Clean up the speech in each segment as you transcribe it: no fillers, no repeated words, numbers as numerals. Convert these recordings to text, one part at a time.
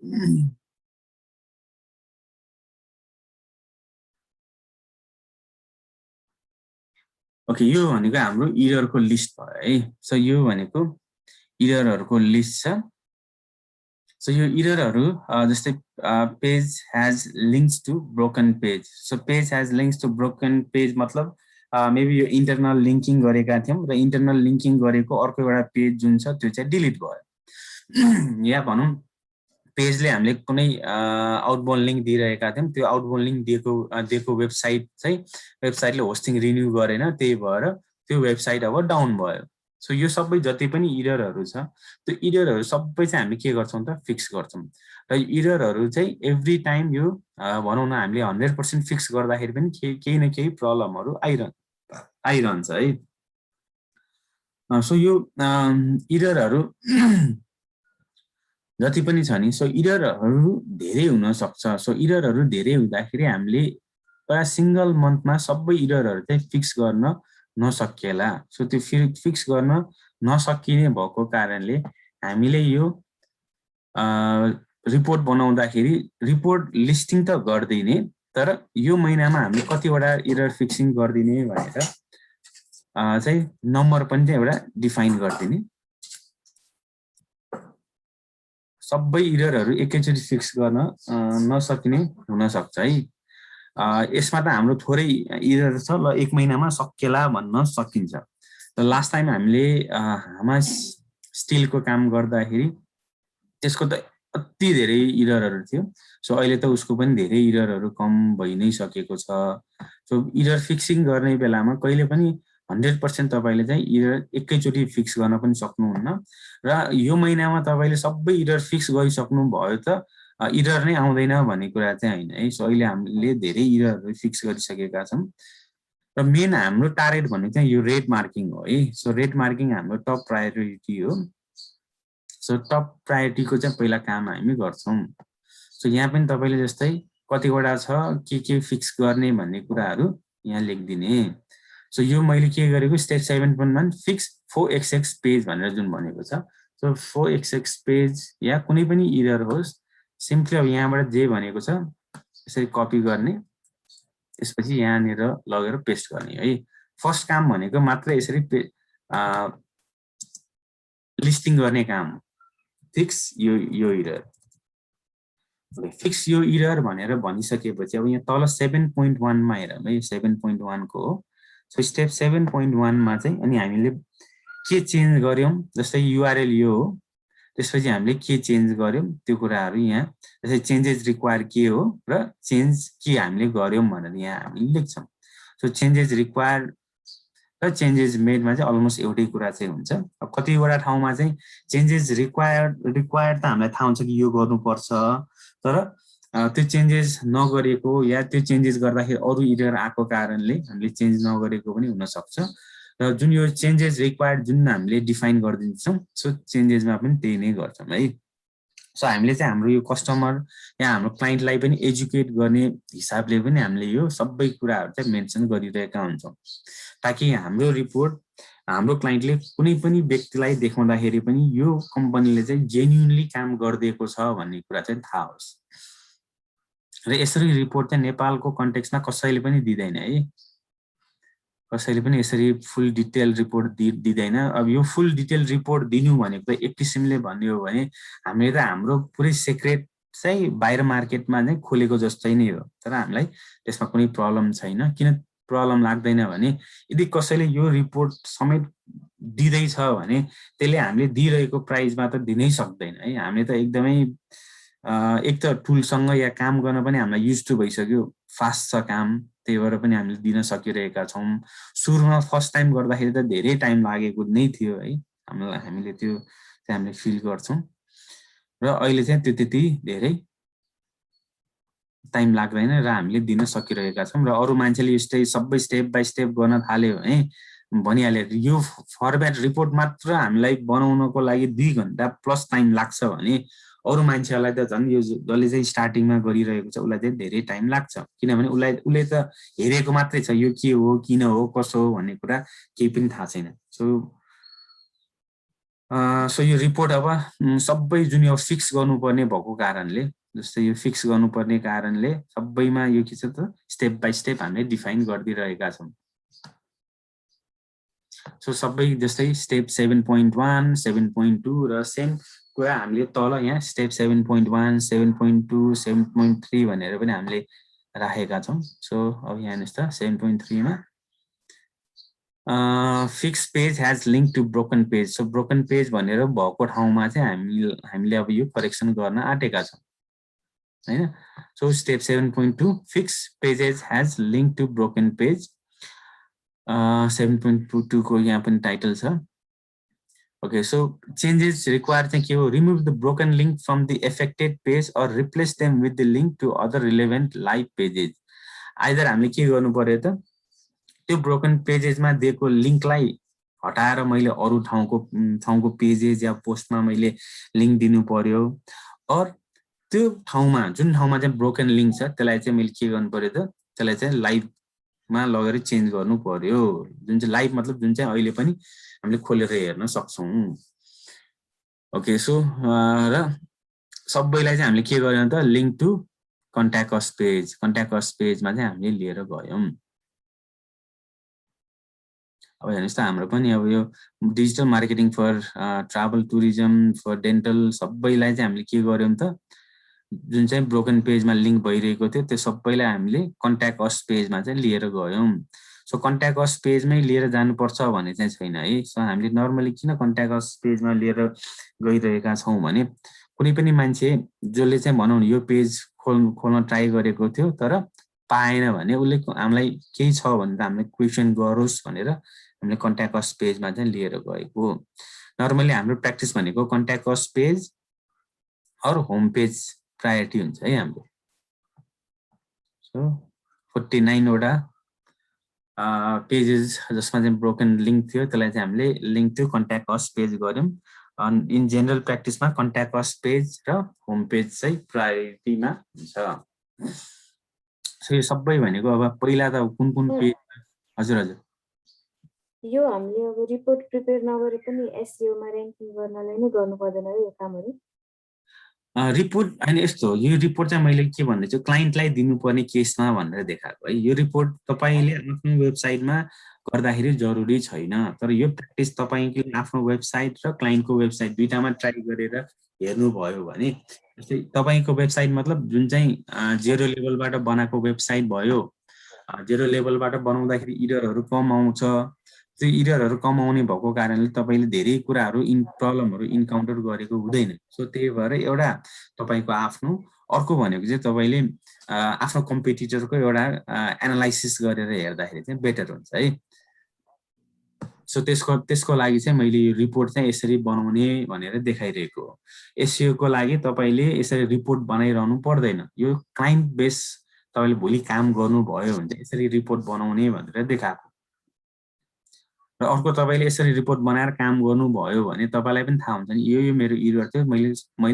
Okay, यो भनेको हाम्रो इररको लिस्ट भयो है। सो यो भनेको इररहरुको लिस्ट छ। सो यो इररहरु जस्तै page has links to broken page. So page has links to broken page मतलब मेबी यो इन्टरनल लिंकिङ गरेका थियौं र इन्टरनल लिंकिङ गरेको अर्को एउटा पेज जुन छ त्यो चाहिँ डिलिट भयो। या भनौं पेजले हामीले कुनै आउटबाउन्ड लिंक दिइरहेका थियौं, त्यो आउटबाउन्ड लिंक दिएको वेबसाइट चाहिँ वेबसाइटले होस्टिङ रिन्यू गरेन, त्यही भएर त्यो वेबसाइट अब डाउन भयो। सो यो सबै जति पनि इररहरु छ त्यो इररहरु सबै चाहिँ हामीले के गर्छौं त फिक्स गर्छौं। र इररहरु चाहिँ एभ्री टाइम यो भनौं न हामीले 100% फिक्स गर्दाखेरि पनि केही न केही प्रब्लमहरु आइरहन्छ है। सो यो इररहरु जति पनि छ नि, सो इररहरु धेरै हुन सक्छ। सो इररहरु धेरै हुँदाखेरि हामीले एउटा सिंगल मन्थमा सबै इररहरु चाहिँ फिक्स गर्न नसकिएला। सो त्यो फिक्स गर्न नसकिने भएको कारणले हामीले यो रिपोर्ट बनाउँदाखेरि रिपोर्ट लिस्टिङ त गर्दिने, तर यो महिनामा हामीले कतिवटा इरर फिक्सिङ गर्दिने भनेर चाहिँ नम्बर पनि चाहिँ एउटा डिफाइन गर्दिने। सबै इररहरु एकैचोटी फिक्स गर्न नसकिने हुन सक्छ है। यसमा त हाम्रो थोरै इरर छ, ल एक महिनामा सकिएला भन्न सकिन्छ। र लास्ट टाइम हामीले हामा स्टिलको काम गर्दाखेरि त्यसको त अति धेरै इररहरु थियो। सो अहिले त उसको पनि धेरै इररहरु कम भइ नै सकेको छ। सो इरर फिक्सिङ गर्ने बेलामा कहिले पनि 100% तपाईले चाहिँ इरर एकैचोटी फिक्स गर्न पनि सक्नुहुन्न र यो महिनामा तपाईले सबै इरर फिक्स गरिसक्नु भयो त इरर नै आउँदैन भन्ने कुरा चाहिँ हैन है। सो अहिले हामीले धेरै इररहरु फिक्स गरिसकेका छौं र मेन हाम्रो टार्गेट भनेको चाहिँ यो रेड मार्किङ हो है। सो रेड मार्किङ हाम्रो टप प्रायोरिटी हो। सो टप प्रायोरिटीको चाहिँ पहिला काम हामी गर्छौं। सो यहाँ पनि तपाईले जस्तै कतिवटा छ के फिक्स गर्ने भन्ने कुराहरु यहाँ लेखिदिने। सो यो मैले के गरेको स्टेप 7.1 फिक्स 4xx पेज भनेर जुन भनेको छ। सो 4xx पेज या कुनै पनि इरर होस्, सिम्पली अब यहाँबाट जे भनेको छ यसरी कपी गर्ने, त्यसपछि यहाँनिर लगेर पेस्ट गर्ने है। फर्स्ट काम भनेको मात्र यसरी लिस्टिङ गर्ने काम, फिक्स यो इरर। फिक्स यो इरर भनेर भनिसकेपछि अब यहाँ तल 7.1 मा हेरौँ है, 7.1 को हो। सो स्टेप 7.1 मा चाहिँ अनि हामीले के चेन्ज गर्यौं, जस्तै युआरएल यो हो, त्यसपछि हामीले के चेन्ज गर्यौं त्यो कुराहरु यहाँ, जस्तै चेन्जेस रिक्वायर के हो र चेन्ज के हामीले गर्यौं भनेर यहाँ हामीले लेख्छौं। सो चेन्जेस रिक्वायर र चेन्जेस मेडमा चाहिँ अलमोस्ट एउटै कुरा चाहिँ हुन्छ। अब कतिवटा ठाउँमा चाहिँ चेन्जेस रिक्वायर त हामीलाई थाहा हुन्छ कि यो गर्नुपर्छ, तर त्यो चेन्जेस नगरेको या त्यो चेन्जेस गर्दाखेरि अरु इरर आएको कारणले हामीले चेन्ज नगरेको पनि हुन सक्छ। र जुन यो चेन्जेस रिक्वायर्ड जुन हामीले डिफाइन गरिदिन्छौं, सो चेन्जेसमा पनि त्यही नै गर्छौं है। सो हामीले चाहिँ हाम्रो यो कस्टमर या हाम्रो क्लाइन्टलाई पनि एजुकेट गर्ने हिसाबले पनि हामीले यो सबै कुराहरु चाहिँ मेन्सन गरिरहेका हुन्छौं, ताकि हाम्रो रिपोर्ट हाम्रो क्लाइन्टले कुनै पनि व्यक्तिलाई देखाउँदाखेरि पनि यो कम्पनीले चाहिँ जेन्युइनली काम गर्दिएको छ भन्ने कुरा चाहिँ थाहा होस्। र यसरी रिपोर्ट चाहिँ नेपालको कन्टेक्स्टमा कसैले पनि दिदैन है, कसैले पनि यसरी फुल डिटेल रिपोर्ट दिदैन। अब यो फुल डिटेल रिपोर्ट दिनु भनेको त एक किसिमले भन्ने हो भने हामीले त हाम्रो पुरै सिक्रेट चाहिँ बाहिर मार्केटमा चाहिँ खोलेको जस्तै नै हो, तर हामीलाई त्यसमा कुनै प्रब्लम छैन। किन प्रब्लम लाग्दैन भने यदि कसैले यो रिपोर्ट समेत दिदैछ भने त्यसले हामीले दिइरहेको प्राइसमा त दिनै सक्दैन है। हामीले त एकदमै एक त टुलसँग या काम गर्न पनि हामीलाई युज टु भइसक्यो, फास्ट छ काम, त्यही भएर पनि हामीले दिन सकिरहेका छौं। सुरुमा फर्स्ट टाइम गर्दाखेरि त धेरै टाइम लागेको नै थियो है, हामीले त्यो चाहिँ हामीले फिल गर्छौं र अहिले चाहिँ त्यो त्यति धेरै टाइम लाग्दैन र हामीले दिन सकिरहेका छौं। र अरु मान्छेले यो सबै स्टेप बाइ स्टेप गर्न थाल्यो भने भनिहाले यो फर्मेट रिपोर्ट मात्र हामीलाई बनाउनको लागि 2 घण्टा प्लस टाइम लाग्छ भने अरु मान्छेलाई त झन् यो जसले चाहिँ स्टार्टिङमा गरिरहेको छ उलाई चाहिँ धेरै टाइम लाग्छ, किनभने उले त हेरेको मात्रै छ यो के हो, किन हो, कसो हो भन्ने कुरा केही पनि थाहा छैन। सो सो यो रिपोर्ट अब सबै जुन यो फिक्स गर्नुपर्ने भएको कारणले जस्तै यो फिक्स गर्नुपर्ने कारणले सबैमा यो के छ त स्टेप बाइ स्टेप हामीले डिफाइन गरिदिरहेका छौँ। सो सबै जस्तै स्टेप 7.1 7.2 र सेम कुरा हामीले तल यहाँ स्टेप 7.1 7.2 7.3 भनेर पनि हामीले राखेका छौँ। सो अब यहाँ हेर्नुहोस् त 7.3 मा fix page has link to broken page. So broken page भनेर भएको ठाउँमा चाहिँ हामीले अब यो करेक्सन गर्न आँटेका छौँ हैन। So step 7.2 fix pages has link to broken page. 7.22 को यहाँ पनि टाइटल छ। Okay, so changes required चाहिँ के हो, remove the broken link from the affected page or replace them with the link to other relevant live pages. Either हामीले के गर्नु पर्यो त त्यो ब्रोकन पेजेसमा दिएको लिंकलाई हटाएर मैले अरु ठाउँको पेजेस या पोस्टमा मैले लिंक दिनु पर्यो। और त्यो ठाउँमा जुन ठाउँमा चाहिँ ब्रोकन लिंक छ त्यसलाई चाहिँ मैले के गर्नु पर्यो त त्यसलाई चाहिँ लाइभमा लगेर चेन्ज गर्नु पर्यो। जुन चाहिँ लाइभ मतलब जुन चाहिँ अहिले पनि हामीले खोलेर हेर्न सक्छौं। ओके, सो र सबैलाई चाहिँ हामीले के गर्यौं त लिंक टु कन्ट्याक्ट अस पेजमा चाहिँ हामीले लिएर गयौं। अब हेर्नुस् त हाम्रो पनि अब यो digital marketing for travel tourism for dental सबैलाई चाहिँ हामीले के गर्यौं त जुन चाहिँ ब्रोकन पेजमा लिंक भइरहेको थियो त्यो सबैलाई हामीले कन्ट्याक्ट अस पेजमा चाहिँ लिएर गयौं। सो कन्ट्याक्ट अस पेजमै लिएर जानुपर्छ भन्ने चाहिँ छैन है। सो हामीले नर्मली किन कन्ट्याक्ट अस पेजमा लिएर गइरहेका छौं भने कुनै पनि मान्छे जसले चाहिँ भनौं यो पेज खोल्न ट्राई गरेको थियो तर पाएन भने उसले हामीलाई केही छ भने त हामीले क्वेशन गरोस् भनेर हामीले कन्ट्याक्ट अस पेजमा चाहिँ लिएर गएको। नर्मली हाम्रो प्र्याक्टिस भनेको कन्ट्याक्ट अस पेज और होम पेज प्रायोरिटी हुन्छ है हाम्रो। सो 49 वटा पेजेस जसमा चाहिँ ब्रोकन लिंक थियो त्यसलाई चाहिँ हामीले link to contact us page गर्यौं। इन जनरल प्र्याक्टिसमा कन्ट्याक्ट अस पेज र होम पेज चाहिँ प्रायोरिटीमा हुन्छ। सो यो सबै भनेको अब पहिला त कुन पेज। हजुर हजुर, यो हामीले अब रिपोर्ट प्रिपेयर नगरे पनि एसईओ मा र्याङ्किङ गर्नलाई नै गर्नु पर्दैन है यो कामहरु। रिपोर्ट हैन यस्तो हो, यो रिपोर्ट चाहिँ मैले के भन्दैछु क्लाइन्टलाई दिनुपर्ने केसमा भनेर देखाएको है। यो रिपोर्ट तपाईले आफ्नो वेबसाइटमा गर्दाखेरि जरुरी छैन, तर यो प्र्याक्टिस तपाईले आफ्नो वेबसाइट र क्लाइन्टको वेबसाइट दुईटामा ट्राई गरेर हेर्नुभयो भने जस्तै तपाईको वेबसाइट मतलब जुन चाहिँ जेरो लेभलबाट बनाएको वेबसाइट भयो, जेरो लेभलबाट बनाउँदाखेरि इररहरु कम आउँछ। त्यो इररहरु कम आउने भएको कारणले तपाईले धेरै कुराहरु प्रब्लमहरु इन्काउन्टर गरेको हुँदैन। सो त्यही भएर एउटा तपाईको आफ्नो अर्को भनेको चाहिँ तपाईले आफ्नो कम्पिटिटरको एउटा एनालाइसिस गरेर हेर्दाखेरि चाहिँ बेटर हुन्छ है। सो त्यसको लागि चाहिँ मैले यो रिपोर्ट चाहिँ यसरी बनाउने भनेर देखाइरहेको हो। एसईओ को लागि तपाईले यसरी रिपोर्ट बनाइरहनु पर्दैन। यो क्लाइन्ट बेस तपाईले भोलि काम गर्नुभयो भने यसरी रिपोर्ट बनाउने भनेर देखाएको। र अर्को तपाईले यसरी रिपोर्ट बनाएर काम गर्नुभयो भने तपाईलाई पनि थाहा हुन्छ नि यो मेरो इरर थियो, मैले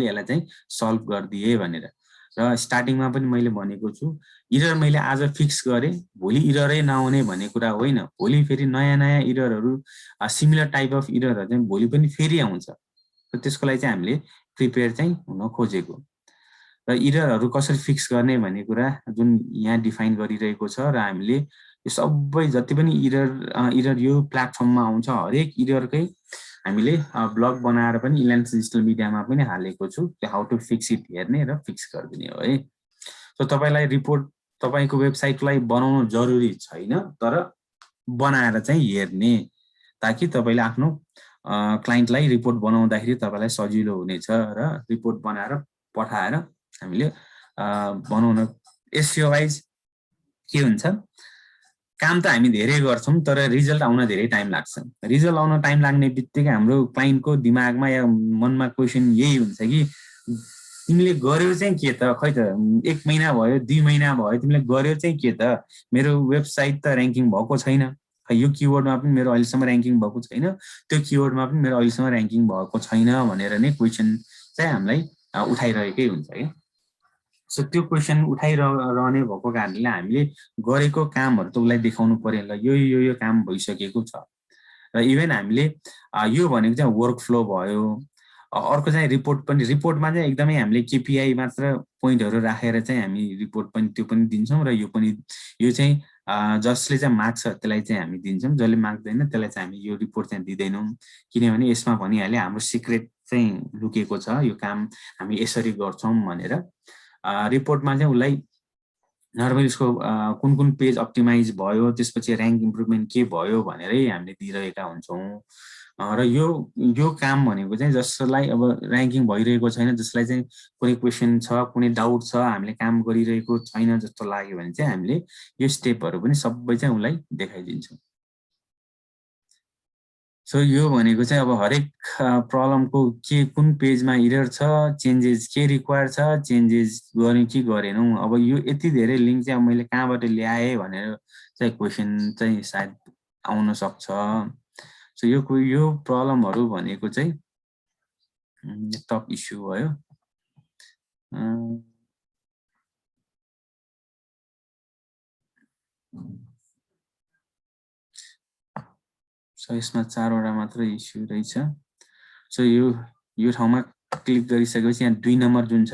यसलाई चाहिँ सल्भ गर्दिए भनेर। र स्टार्टिङमा पनि मैले भनेको छु इरर मैले आज फिक्स गरे भोलि इररै नआउने भन्ने कुरा होइन। भोलि फेरि नयाँ इररहरु सिमिलर टाइप अफ इररहरु चाहिँ भोलि पनि फेरि आउँछ। र त्यसको लागि चाहिँ हामीले प्रिपेयर चाहिँ हुन खोजेको। र इररहरु कसरी फिक्स गर्ने भन्ने कुरा जुन यहाँ डिफाइन गरिरहेको छ र हामीले यो सबै जति पनि इरर यो प्लेटफर्ममा आउँछ हरेक इररकै हामीले ब्लग बनाएर पनि इलायन्स डिजिटल मिडियामा पनि हालेको छु। हाउ टु फिक्स इट हेर्ने र फिक्स गरिदिने हो है। सो तपाईलाई रिपोर्ट तपाईको वेबसाइटलाई बनाउनु जरुरी छैन, तर बनाएर चाहिँ हेर्ने ताकि तपाईले आफ्नो क्लाइन्टलाई रिपोर्ट बनाउँदाखेरि तपाईलाई सजिलो हुनेछ र रिपोर्ट बनाएर पठाएर हामीले बनाउन। एसईओ वाइज के हुन्छ काम त हामी धेरै गर्छौं तर रिजल्ट आउन धेरै टाइम लाग्छ। रिजल्ट आउन टाइम लाग्ने बित्तिकै हाम्रो क्लाइन्टको दिमागमा या मनमा क्वेशन यही हुन्छ कि तिमीले गर्यो चाहिँ के त, खै त 1 महिना भयो 2 महिना भयो तिमीले गर्यो चाहिँ के त, मेरो वेबसाइट त र्याङ्किङ भएको छैन, यो किवर्डमा पनि मेरो अहिलेसम्म र्याङ्किङ भएको छैन, त्यो किवर्डमा पनि मेरो अहिलेसम्म र्याङ्किङ भएको छैन भनेर नै क्वेशन चाहिँ हामीलाई उठाइरहेकै हुन्छ है। सो त्यो क्वेशन उठाइरहने भएको कारणले हामीले गरेको कामहरु त उसलाई देखाउनु पर्यो ल यो काम भइसकेको छ। र इभन हामीले यो भनेको चाहिँ वर्क फ्लो भयो। अर्को चाहिँ रिपोर्ट पनि, रिपोर्टमा चाहिँ एकदमै हामीले केपीआई मात्र पोइन्टहरू राखेर चाहिँ हामी रिपोर्ट पनि त्यो पनि दिन्छौँ र यो पनि यो चाहिँ जसले चाहिँ माग्छ त्यसलाई चाहिँ हामी दिन्छौँ, जसले माग्दैन त्यसलाई चाहिँ हामी यो रिपोर्ट चाहिँ दिँदैनौँ, किनभने यसमा भनिहाल्यो हाम्रो सिक्रेट चाहिँ लुकेको छ, यो काम हामी यसरी गर्छौँ भनेर। रिपोर्टमा चाहिँ उसलाई नर्मली उसको कुन कुन पेज अप्टिमाइज भयो, त्यसपछि ऱ्याङ्क इम्प्रुभमेन्ट के भयो भनेरै हामीले दिइरहेका हुन्छौँ। र यो काम भनेको चाहिँ जसलाई अब ऱ्याङ्किङ भइरहेको छैन, जसलाई चाहिँ कुनै क्वेसन छ, कुनै डाउट छ, हामीले काम गरिरहेको छैन जस्तो लाग्यो भने चाहिँ हामीले यो स्टेपहरू पनि सबै चाहिँ उसलाई देखाइदिन्छौँ। सो यो भनेको चाहिँ अब हरेक प्रब्लमको के कुन पेजमा इरर छ, चेन्जेस के रिक्वायर छ, चेन्जेस गर्यौँ कि गरेनौँ, अब यो यति धेरै लिङ्क चाहिँ मैले कहाँबाट ल्याएँ भनेर चाहिँ क्वेसन चाहिँ सायद आउन सक्छ। सो यो प्रब्लमहरू भनेको चाहिँ टप इस्यु भयो। सो यसमा 4वटा मात्र इस्यु रहेछ। सो यो ठाउँमा क्लिक गरिसकेपछि यहाँ 2 नम्बर जुन छ,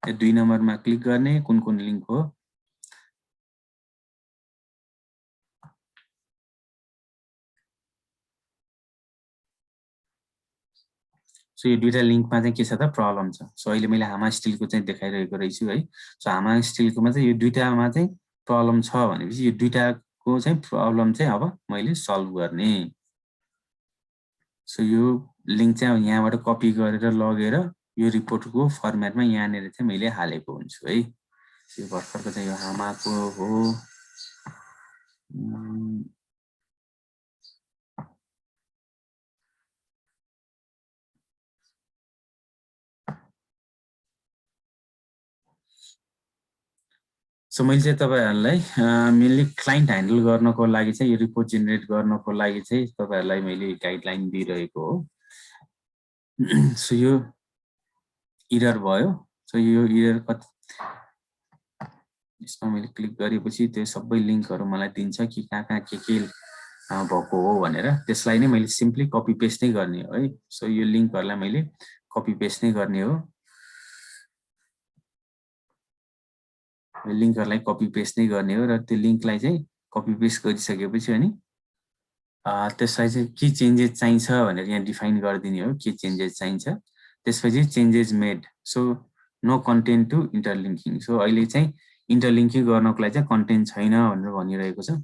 यो 2 नम्बरमा क्लिक गर्ने, कुन कुन लिङ्क हो। सो यो दुईटा लिङ्कमा चाहिँ के छ त, प्रब्लम छ। सो अहिले मैले हामा स्टिलको चाहिँ देखाइरहेको रहेछु है। सो हामा स्टिलकोमा चाहिँ यो दुईटामा चाहिँ प्रब्लम छ भनेपछि यो दुईटाको चाहिँ प्रब्लम चाहिँ अब मैले सल्भ गर्ने। सो यो लिङ्क चाहिँ अब यहाँबाट कपी गरेर लगेर यो रिपोर्टको फर्मेटमा यहाँनिर चाहिँ मैले हालेको हुन्छु है। यो भर्खरको चाहिँ यो हामाको हो। सो मैले चाहिँ तपाईहरुलाई मेनली क्लाइन्ट ह्यान्डल गर्नको लागि चाहिँ यो रिपोर्ट जेनेरेट गर्नको लागि चाहिँ तपाईहरुलाई मैले गाइडलाइन दिइरहेको हो। सो यो इरर भयो। सो यो इरर कति, यसमा मैले क्लिक गरेपछि त्यो सबै लिङ्कहरु मलाई दिन्छ कि कहाँ के भएको हो भनेर। त्यसलाई नै मैले सिम्पली कपी पेस्ट नै गर्ने हो है। सो यो लिङ्कहरुलाई मैले कपी पेस्ट नै गर्ने हो। लिङ्कहरुलाई कपी पेस्ट नै गर्ने हो र त्यो लिङ्कलाई चाहिँ कपी पेस्ट गरिसकेपछि अनि त्यसलाई चाहिँ के चेन्जेस चाहिन्छ भनेर यहाँ डिफाइन गरिदिने हो, के चेन्जेस चाहिन्छ। त्यसपछि changes made. So no content to interlinking. So अहिले चाहिँ इन्टरलिङ्किङ गर्नको लागि चाहिँ कन्टेन्ट छैन भनेर भनिरहेको छ।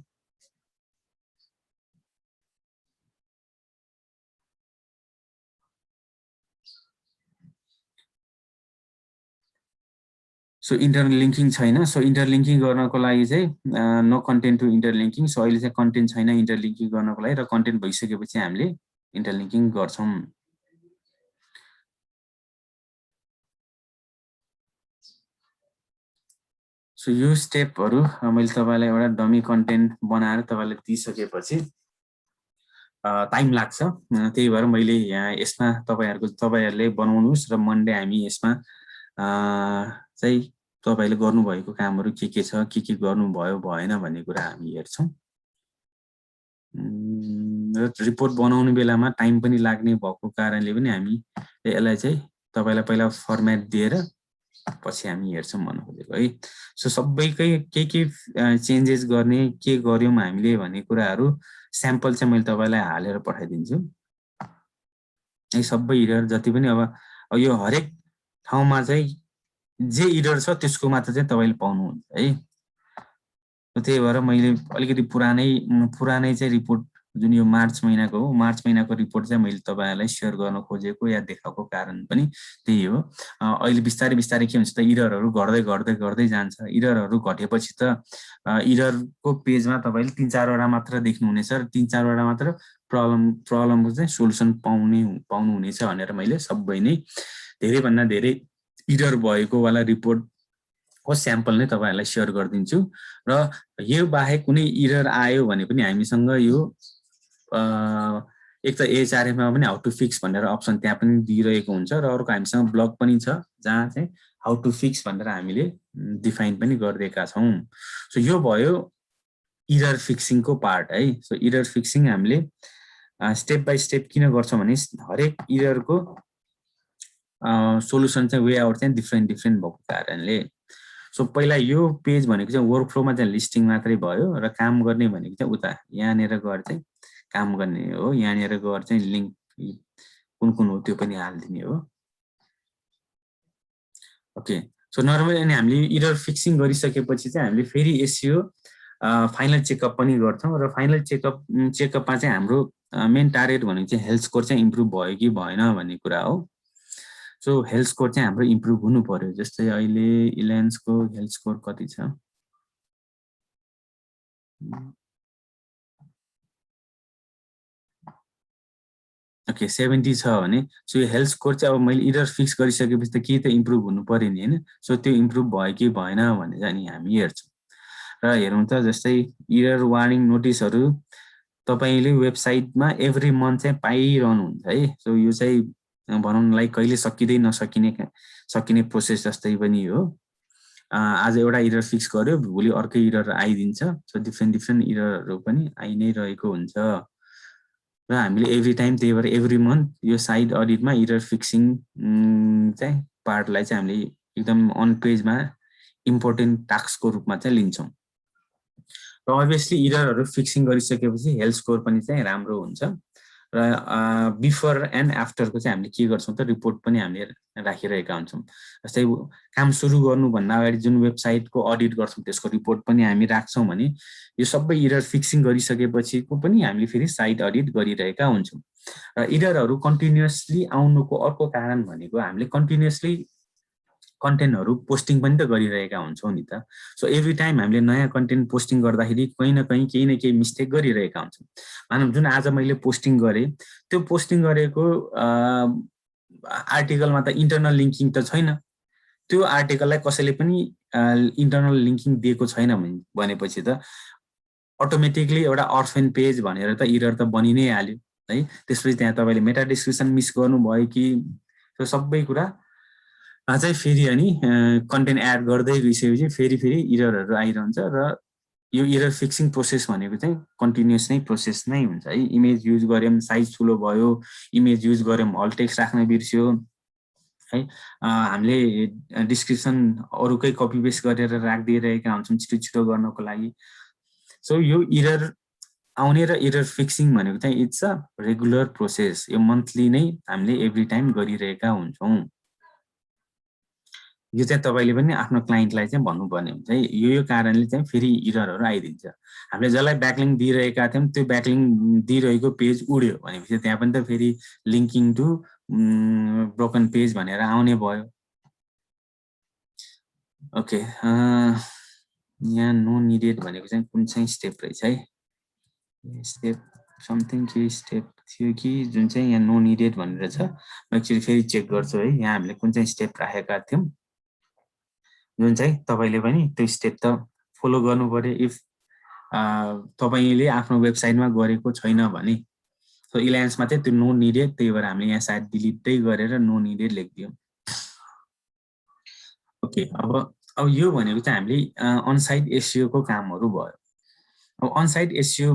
सो इन्टरलिङ्किङ छैन। सो इन्टरलिङ्किङ गर्नको लागि चाहिँ no content to interlinking. So अहिले चाहिँ कन्टेन्ट छैन इन्टरलिङ्किङ गर्नको लागि, र कन्टेन्ट भइसकेपछि हामीले इन्टरलिङ्किङ गर्छौँ। सो यो स्टेपहरु मैले तपाईलाई एउटा डमी कन्टेन्ट बनाएर तपाईलाई दिइसकेपछि टाइम लाग्छ। त्यही भएर मैले यहाँ यसमा तपाईहरुले बनाउनुस् र मन्डे हामी यसमा चाहिँ तपाईले गर्नुभएको कामहरु के छ, के गर्नुभयो भएन भन्ने कुरा हामी हेर्छौं। रिपोर्ट बनाउने बेलामा टाइम पनि लाग्ने भएको कारणले पनि हामी यसलाई चाहिँ तपाईलाई पहिला फर्मेट दिएर पछि हामी हेर्छौं भन्नु खोजेको है। सो सबैकै के चेन्जेस गर्ने, के गर्यौं हामीले भन्ने कुराहरु स्याम्पल चाहिँ मैले तपाईलाई हालेर पठाइदिन्छु। यी सबै इरर जति पनि अब यो हरेक ठाउँमा चाहिँ जे इरर छ त्यसको मात्र चाहिँ तपाईले पाउनुहुन्छ है। त्यही भएर मैले अलिकति पुरानै चाहिँ रिपोर्ट जुन यो मार्च महिनाको हो, मार्च महिनाको रिपोर्ट चाहिँ मैले तपाईहरुलाई शेयर गर्न खोजेको या देखाएको कारण पनि त्यही हो। अहिले बिस्तारै के हुन्छ त, इररहरु घट्दै जान्छ। इररहरु घटेपछि त इररको पेजमा तपाईले 3-4 वटा मात्र देख्नुहुनेछ र 3-4 वटा मात्र प्रब्लमको चाहिँ सोलुसन पाउनुहुनेछ भनेर मैले सबै नै धेरै भन्दा धेरै इरर भएको वाला रिपोर्ट को स्याम्पल नै तपाईहरुलाई शेयर गर्दिन्छु। र यो बाहेक कुनै इरर आयो भने पनि हामीसँग यो एक त एचआरएम मा पनि हाउ टु फिक्स भनेर अप्सन त्यहाँ पनि दिइरहेको हुन्छ, र अर्को हामीसँग ब्लग पनि छ जहाँ चाहिँ हाउ टु फिक्स भनेर हामीले डिफाइन पनि गरिदिएका छौं। सो यो भयो इरर फिक्सिङको पार्ट है। सो इरर फिक्सिङ हामीले स्टेप बाइ स्टेप किन गर्छौँ भने हरेक इररको सोलुसन चाहिँ वे आउट चाहिँ डिफ्रेन्ट भएको कारणले। सो पहिला यो पेज भनेको चाहिँ वर्क फ्लोमा चाहिँ लिस्टिङ मात्रै भयो र काम गर्ने भनेको चाहिँ उता यहाँनिर गएर चाहिँ काम गर्ने हो। यहाँनिर गएर चाहिँ लिङ्क कुन हो त्यो पनि हालिदिने हो। ओके, सो नर्मली अनि हामीले इरर फिक्सिङ गरिसकेपछि चाहिँ हामीले फेरि एसइओ फाइनल चेकअप पनि गर्छौँ र फाइनल चेकअपमा चाहिँ हाम्रो मेन टार्गेट भनेको चाहिँ हेल्थ स्कोर चाहिँ इम्प्रुभ भयो कि भएन भन्ने कुरा हो। सो हेल्थ स्कोर चाहिँ हाम्रो इम्प्रुभ हुनु पर्यो। जस्तै अहिले इलेन्सको हेल्थ स्कोर कति छ? ओके 70 छ भने सो यो हेल्थ स्कोर चाहिँ अब मैले इरर फिक्स गरिसकेपछि त के त इम्प्रुभ हुनु पर्यो नि हैन। सो त्यो इम्प्रुभ भयो कि भएन भने चाहिँ नि हामी हेर्छौँ र हेरौँ त। जस्तै इरर वार्निङ नोटिसहरू तपाईले वेबसाइटमा एभ्री मन्थ चाहिँ पाइरहनुहुन्छ है। सो यो चाहिँ भनौँ न लाइक कहिले सकिँदै नसकिने प्रोसेस जस्तै पनि हो। आज एउटा इरर फिक्स गर्यो, भोलि अर्कै इरर आइदिन्छ। सो डिफ्रेन्ट इररहरू पनि आइ नै रहेको हुन्छ र हामीले एभ्री टाइम त्यही भएर एभ्री मन्थ यो साइड अडिटमा इरर फिक्सिङ चाहिँ पार्टलाई चाहिँ हामीले एकदम अन पेजमा इम्पोर्टेन्ट टास्कको रूपमा चाहिँ लिन्छौँ। र अभियसली इररहरू फिक्सिङ गरिसकेपछि हेल्थ स्कोर पनि चाहिँ राम्रो हुन्छ र बिफोर एन्ड आफ्टरको चाहिँ हामीले के गर्छौँ त रिपोर्ट पनि हामीले राखिरहेका हुन्छौँ। जस्तै काम सुरु गर्नुभन्दा अगाडि जुन वेबसाइटको अडिट गर्छौँ त्यसको रिपोर्ट पनि हामी राख्छौँ भने यो सबै इरर फिक्सिङ गरिसकेपछिको पनि हामीले फेरि साइट अडिट गरिरहेका हुन्छौँ। र इररहरू कन्टिन्युअसली आउनुको अर्को कारण भनेको हामीले कन्टिन्युअसली कन्टेन्टहरू पोस्टिङ पनि त गरिरहेका हुन्छौँ नि त। सो एभ्री टाइम हामीले नयाँ कन्टेन्ट पोस्टिङ गर्दाखेरि कहीँ न कहीँ केही न केही मिस्टेक गरिरहेका हुन्छौँ। मानौँ जुन आज मैले पोस्टिङ गरेँ त्यो पोस्टिङ गरेको आर्टिकलमा त इन्टरनल लिङ्किङ त छैन। त्यो आर्टिकललाई कसैले पनि इन्टरनल लिङ्किङ दिएको छैन भनेपछि त अटोमेटिकली एउटा अर्फेन पेज भनेर त इरर त बनि नै हाल्यो है। त्यसपछि त्यहाँ तपाईँले मेटा डिस्क्रिप्सन मिस गर्नुभयो कि त्यो सबै कुरा चाहिँ फेरि अनि कन्टेन्ट एड गर्दै गइसकेपछि फेरि इररहरू आइरहन्छ र यो इरर फिक्सिङ प्रोसेस भनेको चाहिँ कन्टिन्युअस नै प्रोसेस नै हुन्छ है। इमेज युज गऱ्यौँ साइज ठुलो भयो, इमेज युज गऱ्यौँ अल टेक्स्ट राख्न बिर्स्यो है। हामीले डिस्क्रिप्सन अरूकै कपी पेस्ट गरेर राखिदिइरहेका हुन्छौँ छिटो गर्नको लागि। सो यो इरर आउने र इरर फिक्सिङ भनेको चाहिँ इट्स अ रेगुलर प्रोसेस। यो मन्थली नै हामीले एभ्री टाइम गरिरहेका हुन्छौँ। यो चाहिँ तपाईँले पनि आफ्नो क्लाइन्टलाई चाहिँ भन्नुपर्ने हुन्छ है। यो कारणले चाहिँ फेरि इररहरू आइदिन्छ। हामीले जसलाई ब्याकलिङ दिइरहेका थियौँ त्यो ब्याकलिङ दिइरहेको पेज उड्यो भनेपछि त्यहाँ पनि त फेरि लिङ्किङ टु ब्रोकन पेज भनेर आउने भयो। ओके, यहाँ नो निडेड भनेको चाहिँ कुन चाहिँ स्टेप रहेछ है? स्टेप समथिङ के स्टेप थियो कि जुन चाहिँ यहाँ नो निडेड भनेर छ। म एक्चुअली फेरि चेक गर्छु है यहाँ हामीले कुन चाहिँ स्टेप राखेका थियौँ जुन चाहिँ तपाईँले पनि त्यो स्टेप त फलो गर्नु पर्यो। इफ तपाईँले आफ्नो वेबसाइटमा गरेको छैन भने सो इलायन्समा चाहिँ त्यो नो निडेड, त्यही भएर हामीले यहाँ सायद डिलिटै गरेर नो निडेड लेखिदियौँ। ओके, अब यो भनेको चाहिँ हामीले अनसाइट एसइओको कामहरू भयो। अब अनसाइट एसइओ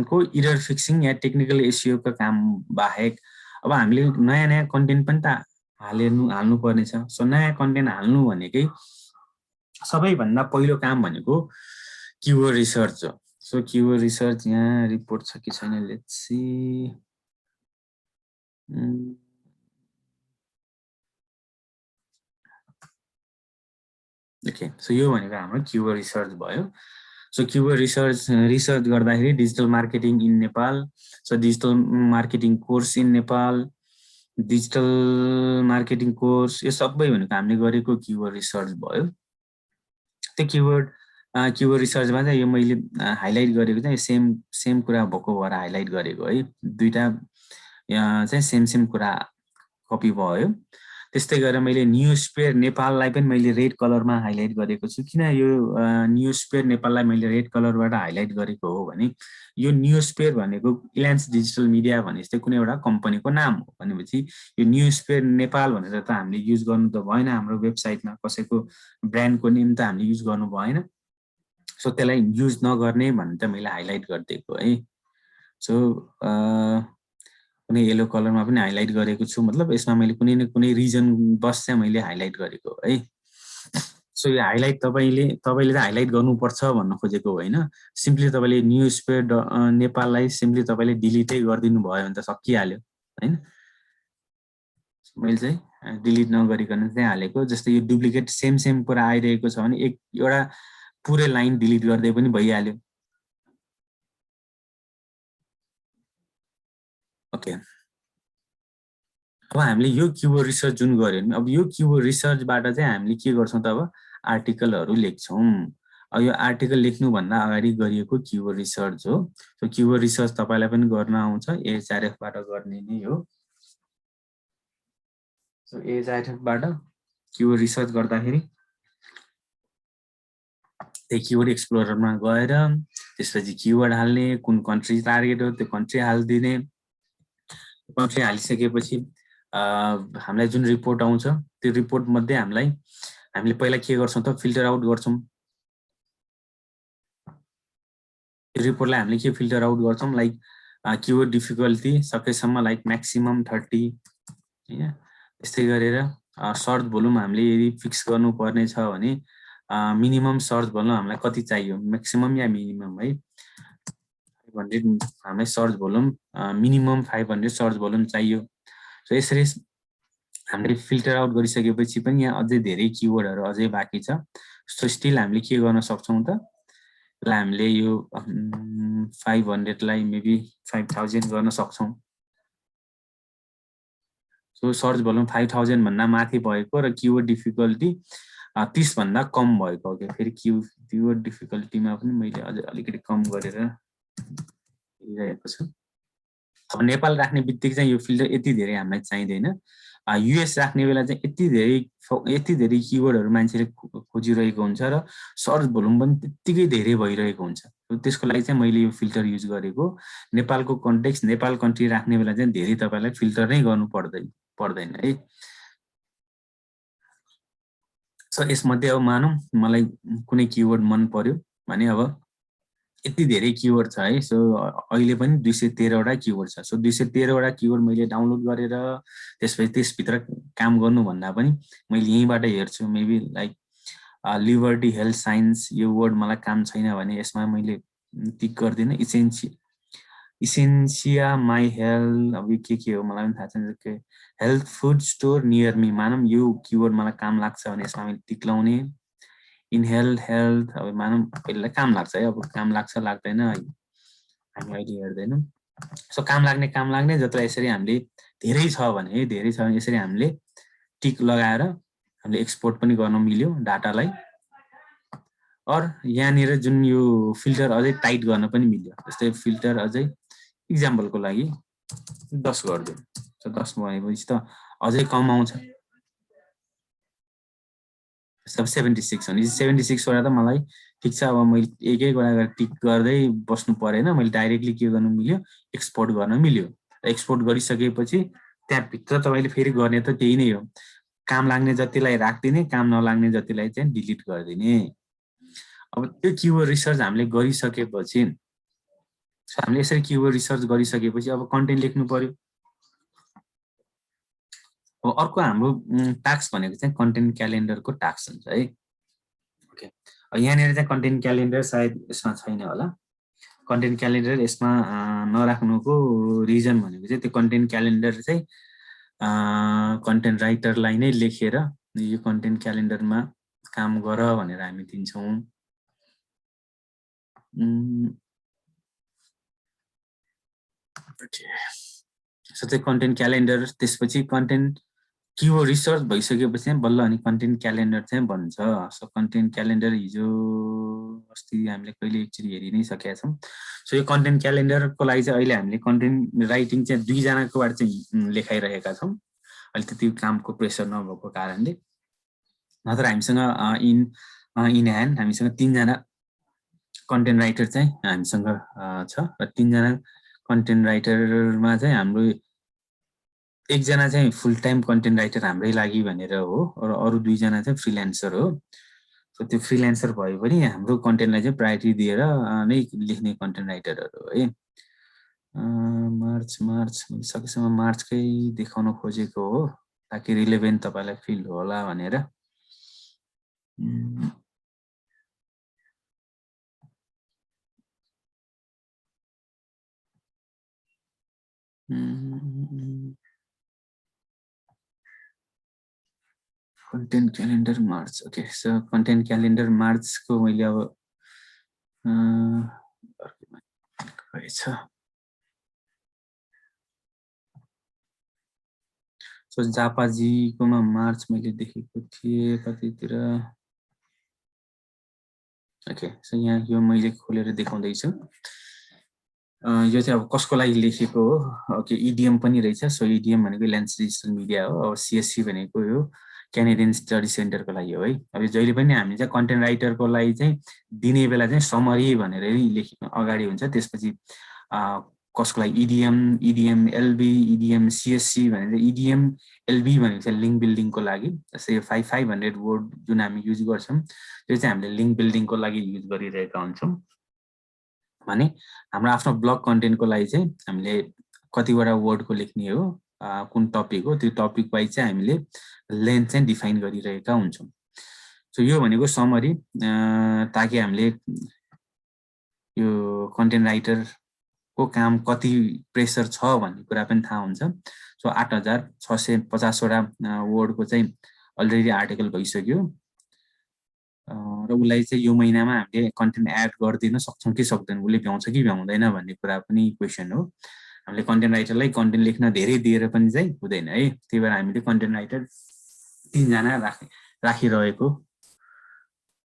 को इरर फिक्सिङ या टेक्निकल एसइओको काम बाहेक अब हामीले नयाँ कन्टेन्ट पनि त हाल्नु पर्ने छ। सो नयाँ कन्टेन्ट हाल्नु भनेकै सबैभन्दा पहिलो काम भनेको किवर्ड रिसर्च हो। सो किवर्ड रिसर्च यहाँ रिपोर्ट छ कि छैन लेट्स सी। ओके, सो यो भनेको हाम्रो किवर्ड रिसर्च भयो। सो किवर्ड रिसर्च गर्दाखेरि digital marketing in Nepal, so digital marketing course in Nepal, digital marketing course, यो सबै भनेको हामीले गरेको किवर्ड रिसर्च भयो। त्यो किवर्ड रिसर्चमा चाहिँ यो मैले हाइलाइट गरेको चाहिँ सेम कुरा भएको भएर हाइलाइट गरेको है। दुईटा चाहिँ सेम कुरा कपी भयो। त्यस्तै गरेर मैले न्युजपेपर नेपाललाई पनि मैले रेड कलरमा हाइलाइट गरेको छु। किन यो न्युजपेपर नेपाललाई मैले रेड कलरबाट हाइलाइट गरेको हो भने यो न्युजपेपर भनेको इलायन्स डिजिटल मिडिया भने जस्तै कुनै एउटा कम्पनीको नाम हो भनेपछि यो न्युजपेपर नेपाल भनेर त हामीले युज गर्नु त भएन। हाम्रो वेबसाइटमा कसैको ब्रान्डको नेम त हामीले युज गर्नु भएन। सो त्यसलाई युज नगर्ने भनेर त मैले हाइलाइट गरिदिएको है। सो कुनै येलो कलरमा पनि हाइलाइट गरेको छु, मतलब यसमा मैले कुनै न कुनै रिजन बस चाहिँ मैले हाइलाइट गरेको है। सो यो हाइलाइट तपाईँले त हाइलाइट गर्नुपर्छ भन्न खोजेको होइन, सिम्पली तपाईँले न्युज पेपर नेपाललाई सिम्पली तपाईँले डिलिटै गरिदिनु भयो भने त सकिहाल्यो होइन। मैले चाहिँ डिलिट नगरिकन चाहिँ हालेको, जस्तै यो डुप्लिकेट सेम कुरा आइरहेको छ भने एउटा पुरै लाइन डिलिट गर्दै पनि भइहाल्यो। ओके, अब हामीले यो किवर्ड रिसर्च जुन गर्यो भने अब यो किवर्ड रिसर्चबाट चाहिँ हामीले के गर्छौँ त, अब आर्टिकलहरू लेख्छौँ। अब यो आर्टिकल लेख्नुभन्दा अगाडि गरिएको किवर्ड रिसर्च हो। सो किवर्ड रिसर्च तपाईँलाई पनि गर्न आउँछ, एएचआरएफबाट गर्ने नै हो। सो एएचआरएफबाट किवर्ड रिसर्च गर्दाखेरि त्यही किवर्ड एक्सप्लोररमा गएर त्यसपछि किवर्ड हाल्ने, कुन कन्ट्री टार्गेट हो त्यो कन्ट्री हालिदिने। कन्ट्री हालिसकेपछि हामीलाई जुन रिपोर्ट आउँछ त्यो रिपोर्ट मध्ये हामीले पहिला के गर्छौँ त, फिल्टर आउट गर्छौँ। त्यो रिपोर्टलाई हामीले के फिल्टर आउट गर्छौँ, लाइक किवर्ड डिफिकल्टी सकेसम्म लाइक म्याक्सिमम 30 होइन। त्यस्तै गरेर सर्च भोल्युम हामीले यदि फिक्स गर्नुपर्ने छ भने मिनिमम सर्च भोल्युम हामीलाई कति चाहियो, म्याक्सिमम या मिनिमम है। 500 हामीलाई search volume minimum 500 search volume चाहियो। सो यसरी हामीले फिल्टर आउट गरिसकेपछि पनि यहाँ अझै धेरै किवर्डहरू अझै बाँकी छ। सो स्टिल हामीले के गर्न सक्छौँ त, हामीले यो 500 लाई मेबी 5000 गर्न सक्छौँ। सो सर्च भोल्युम 5000 भन्दा माथि भएको र किवर्ड डिफिकल्टी 30 भन्दा कम भएको हो। फेरि किवर्ड डिफिकल्टीमा पनि मैले अझै अलिकति कम गरेर हेरिरहेको छु। अब नेपाल राख्ने बित्तिकै चाहिँ यो फिल्टर यति धेरै हामीलाई चाहिँदैन। युएस राख्ने बेला चाहिँ यति धेरै किवर्डहरू मान्छेले खोजिरहेको हुन्छ र सर्च भोल्युम पनि त्यत्तिकै धेरै भइरहेको हुन्छ। त्यसको लागि चाहिँ मैले यो फिल्टर युज गरेको। नेपालको कन्टेक्स्ट, नेपाल कन्ट्री राख्ने बेला चाहिँ धेरै तपाईँलाई फिल्टर नै गर्नु पर्दैन है। सो यसमध्ये अब मानौँ मलाई कुनै किवर्ड मन पर्यो भने अब यति धेरै किवर्ड छ है। सो अहिले पनि 213 वटा किवर्ड छ। सो 213 वटा किवर्ड मैले डाउनलोड गरेर त्यसपछि त्यसभित्र काम गर्नुभन्दा पनि मैले यहीँबाट हेर्छु। Maybe like liberty, health, science यो वर्ड मलाई काम छैन भने यसमा मैले टिक गर्दिनँ। इसेन्सिया, माई हेल्थ, अब के हो मलाई पनि थाहा छैन। Health food store near me, मानौँ यो किवर्ड मलाई काम लाग्छ भने यसमा मैले टिक लाउने। इनहेल हेल्थ, अब मानौँ यसलाई काम लाग्छ है, अब काम लाग्छ लाग्दैन हामी अहिले हेर्दैनौँ। सो काम लाग्ने जसलाई यसरी हामीले धेरै छ भने यसरी हामीले टिक लगाएर हामीले एक्सपोर्ट पनि गर्न मिल्यो डाटालाई। और यहाँनिर जुन यो फिल्टर अझै टाइट गर्न पनि मिल्यो। जस्तै फिल्टर अझै इक्जाम्पलको लागि 10 गरिदिउँ। सो 10 भनेपछि त अझै कम आउँछ। सब 76 भने 76 वटा त मलाई ठिक छ। अब मैले एक वटा गरेर टिक गर्दै बस्नु परेन, मैले डाइरेक्टली के गर्नु मिल्यो, एक्सपोर्ट गर्न मिल्यो। एक्सपोर्ट गरिसकेपछि त्यहाँभित्र तपाईँले फेरि गर्ने त त्यही नै हो, काम लाग्ने जतिलाई राखिदिने, काम नलाग्ने जतिलाई चाहिँ डिलिट गरिदिने। अब त्यो किवर्ड रिसर्च हामीले गरिसकेपछि हामीले यसरी किवर्ड रिसर्च गरिसकेपछि अब कन्टेन्ट लेख्नु पर्यो। अब अर्को हाम्रो टास्क भनेको चाहिँ कन्टेन्ट क्यालेन्डरको टास्क हुन्छ है। ओके, यहाँनिर चाहिँ कन्टेन्ट क्यालेन्डर सायद यसमा छैन होला। कन्टेन्ट क्यालेन्डर यसमा नराख्नुको रिजन भनेको चाहिँ त्यो कन्टेन्ट क्यालेन्डर चाहिँ कन्टेन्ट राइटरलाई नै लेखेर यो कन्टेन्ट क्यालेन्डरमा काम गर भनेर हामी दिन्छौँ। सो चाहिँ कन्टेन्ट क्यालेन्डर, त्यसपछि कन्टेन्ट किवर्ड रिसर्च भइसकेपछि बल्ल अनि कन्टेन्ट क्यालेन्डर चाहिँ बन्छ। सो कन्टेन्ट क्यालेन्डर हिजो अस्ति हामीले कहिले एकचोटि हेरि नै सकेका छौँ। सो यो कन्टेन्ट क्यालेन्डरको लागि चाहिँ अहिले हामीले कन्टेन्ट राइटिङ चाहिँ 2 जनाकोबाट चाहिँ लेखाइरहेका छौँ। अहिले त्यति कामको प्रेसर नभएको कारणले, नत्र हामीसँग इन ह्यान्ड हामीसँग 3 जना कन्टेन्ट राइटर चाहिँ हामीसँग छ र 3 जना कन्टेन्ट राइटरमा चाहिँ हाम्रो 1 जना चाहिँ फुल टाइम कन्टेन्ट राइटर हाम्रै लागि भनेर हो र अरू 2 जना चाहिँ फ्रिल्यान्सर हो। सो त्यो फ्रिल्यान्सर भयो भने हाम्रो कन्टेन्टलाई चाहिँ प्रायोरिटी दिएर नै लेख्ने कन्टेन्ट राइटरहरू है। मार्च मैले सकेसम्म मार्चकै देखाउन खोजेको हो ताकि रिलेभेन्ट तपाईलाई फिल होला भनेर। Content calendar March. Okay, so content calendar मार्चको मैले अब छ। सो जापाजीकोमा मार्च मैले देखेको थिएँ कतितिर। ओके, सो यहाँ यो मैले खोलेर देखाउँदैछु। यो चाहिँ अब कसको लागि लेखेको हो? ओके, इडिएम पनि रहेछ। सो इडिएम भनेको इलायन्स डिजिटल मिडिया हो। अब सिएससी भनेको यो क्यानेडियन स्टडी सेन्टरको लागि हो है। अब जहिले पनि हामी चाहिँ कन्टेन्ट राइटरको लागि चाहिँ दिने बेला चाहिँ समरी भनेर लेख्नु अगाडि हुन्छ। त्यसपछि कसको लागि इडिएम एलबी, इडिएम सिएससी भनेर इडिएम एलबी भनेको चाहिँ लिङ्क बिल्डिङको लागि। जस्तै 500 वर्ड जुन हामी युज गर्छौँ त्यो चाहिँ हामीले लिङ्क बिल्डिङको लागि युज गरिरहेका हुन्छौँ। भने हाम्रो आफ्नो ब्लग कन्टेन्टको लागि चाहिँ हामीले कतिवटा वर्डको लेख्ने हो, कुन टपिक हो, त्यो टपिक वाइज चाहिँ हामीले लेन्थ चाहिँ डिफाइन गरिरहेका हुन्छौँ। सो यो भनेको समरी, ताकि हामीले यो कन्टेन्ट राइटरको काम कति प्रेसर छ भन्ने कुरा पनि थाहा हुन्छ। सो 8650वटा वर्डको चाहिँ अलरेडी आर्टिकल भइसक्यो र उसलाई चाहिँ यो महिनामा हामीले कन्टेन्ट एड गरिदिन सक्छौँ कि सक्दैन, उसले भ्याउँछ कि भ्याउँदैन भन्ने कुरा पनि क्वेसन हो। हामीले कन्टेन्ट राइटरलाई कन्टेन्ट लेख्न धेरै दिएर पनि चाहिँ हुँदैन है। त्यही भएर हामीले कन्टेन्ट राइटर 3 जना राखिरहेको।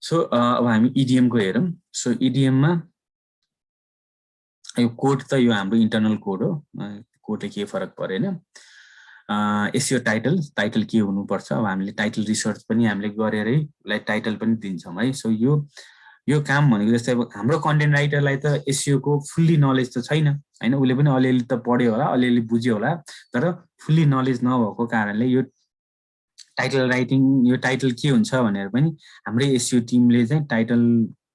सो अब हामी इडिएमको हेरौँ। सो इडिएममा यो कोड त यो हाम्रो इन्टरनल कोड हो, कोडले केही फरक परेन। एसइओ टाइटल के हुनुपर्छ, अब हामीले टाइटल रिसर्च पनि हामीले गरेरै उसलाई टाइटल पनि दिन्छौँ है। सो यो काम भनेको जस्तै अब हाम्रो कन्टेन्ट राइटरलाई त एसइओ को फुल्ली नलेज त छैन हैन, उसले पनि अलिअलि त पढ्यो होला, अलिअलि बुझ्यो होला, तर फुल्ली नलेज नभएको कारणले यो टाइटल राइटिङ, यो टाइटल के हुन्छ भनेर पनि हाम्रै एसइओ टिमले चाहिँ टाइटल